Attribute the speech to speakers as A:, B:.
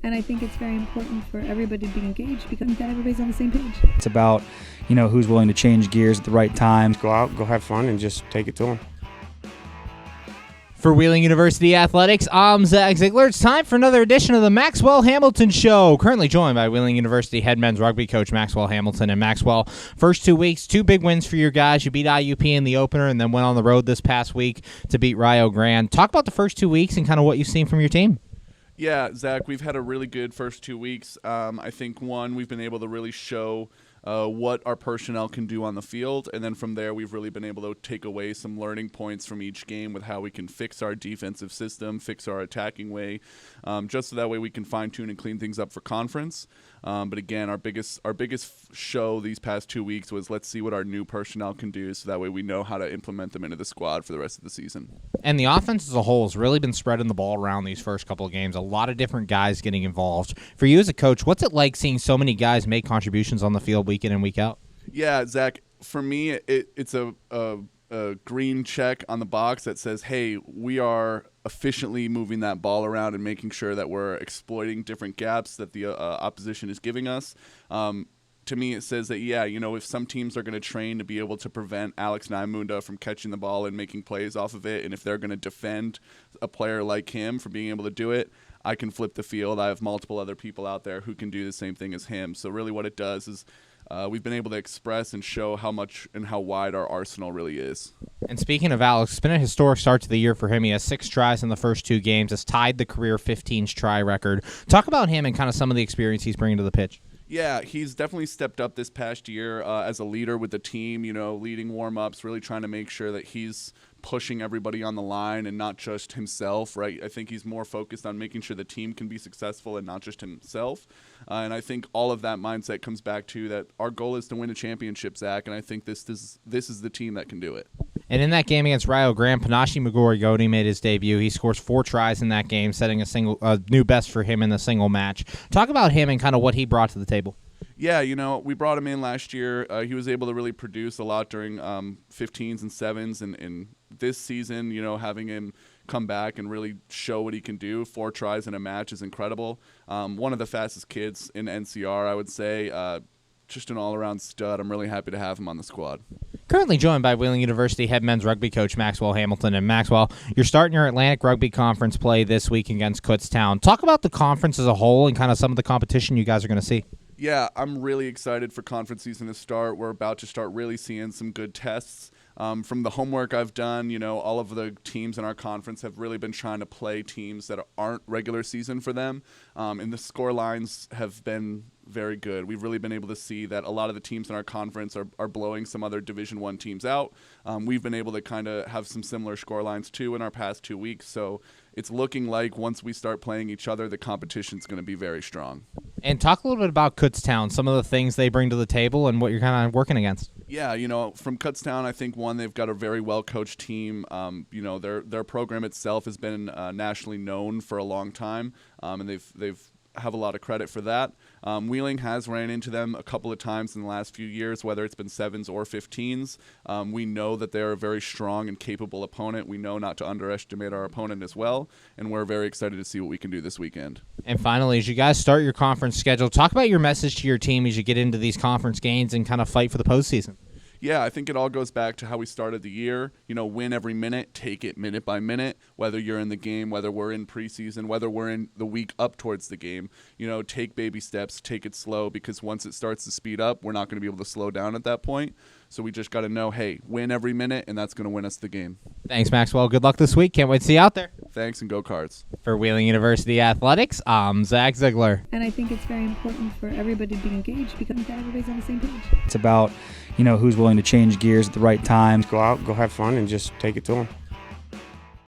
A: And I think it's very important for everybody to be engaged because that everybody's on the same page.
B: It's about, who's willing to change gears at the right time.
C: Go out, go have fun, and just take it to them.
D: For Wheeling University Athletics, I'm Zach Ziegler. It's time for another edition of the Maxwell Hamilton Show. Currently joined by Wheeling University head men's rugby coach Maxwell Hamilton. And Maxwell, first 2 weeks, 2 big wins for your guys. You beat IUP in the opener and then went on the road this past week to beat Rio Grande. Talk about the first 2 weeks and kind of what you've seen from your team.
E: Yeah, Zach, we've had a really good first 2 weeks. I think, we've been able to really show what our personnel can do on the field, and then from there we've really been able to take away some learning points from each game with how we can fix our defensive system, fix our attacking way, just so that way we can fine-tune and clean things up for conference. But again, our biggest show these past 2 weeks was let's see what our new personnel can do so that way we know how to implement them into the squad for the rest of the season.
D: And the offense as a whole has really been spreading the ball around these first couple of games. A lot of different guys getting involved. For you as a coach, what's it like seeing so many guys make contributions on the field week in and week out?
E: Yeah, Zach, for me, it's a green check on the box that says, hey, we are efficiently moving that ball around and making sure that we're exploiting different gaps that the opposition is giving us. To me, it says that, if some teams are going to train to be able to prevent Alex Naimunda from catching the ball and making plays off of it, and if they're going to defend a player like him from being able to do it, I can flip the field. I have multiple other people out there who can do the same thing as him. So really what it does is we've been able to express and show how much and how wide our arsenal really is. And
D: speaking of Alex, it's been a historic start to the year for him. He has 6 tries in the first 2 games, has tied the career 15 try record. Talk about him and kind of some of the experience he's bringing to the pitch.
E: Yeah, he's definitely stepped up this past year as a leader with the team, leading warm-ups, really trying to make sure that he's pushing everybody on the line and not just himself, right? I think he's more focused on making sure the team can be successful and not just himself. And I think all of that mindset comes back to that our goal is to win a championship, Zach, and I think this is the team that can do it.
D: And in that game against Rio Grande, Panache Magori-Godi made his debut. He scores 4 tries in that game, setting a new best for him in the single match. Talk about him and kind of what he brought to the table.
E: Yeah, we brought him in last year. He was able to really produce a lot during 15s and 7s, and this season, having him come back and really show what he can do. 4 tries in a match is incredible. One of the fastest kids in NCR, I would say. Just an all-around stud. I'm really happy to have him on the squad.
D: Currently joined by Wheeling University head men's rugby coach Maxwell Hamilton. And Maxwell, you're starting your Atlantic Rugby Conference play this week against Kutztown. Talk about the conference as a whole and kind of some of the competition you guys are going to see.
E: Yeah, I'm really excited for conference season to start. We're about to start really seeing some good tests. From the homework I've done, all of the teams in our conference have really been trying to play teams that aren't regular season for them. And the score lines have been very good. We've really been able to see that a lot of the teams in our conference are blowing some other Division I teams out. We've been able to kind of have some similar score lines too in our past 2 weeks. So it's looking like once we start playing each other, the competition's going to be very strong.
D: And talk a little bit about Kutztown, some of the things they bring to the table and what you're kind of working against.
E: Yeah, from Kutztown, I think, one, they've got a very well-coached team. Their program itself has been nationally known for a long time, and they've have a lot of credit for that. Wheeling has ran into them a couple of times in the last few years, whether it's been 7s or 15s. We know that they're a very strong and capable opponent. We know not to underestimate our opponent as well, and we're very excited to see what we can do this weekend.
D: And finally, as you guys start your conference schedule, talk about your message to your team as you get into these conference games and kind of fight for the postseason.
E: Yeah, I think it all goes back to how we started the year. Win every minute, take it minute by minute, whether you're in the game, whether we're in preseason, whether we're in the week up towards the game. Take baby steps, take it slow, because once it starts to speed up, we're not going to be able to slow down at that point. So we just got to know, hey, win every minute, and that's going to win us the game.
D: Thanks, Maxwell. Good luck this week. Can't wait to see you out there.
E: Thanks, and go Cards.
D: For Wheeling University Athletics, I'm Zach Ziegler.
A: And I think it's very important for everybody to be engaged because that everybody's on the same page.
B: It's about, who's willing to change gears at the right time.
C: Go out, go have fun, and just take it to them.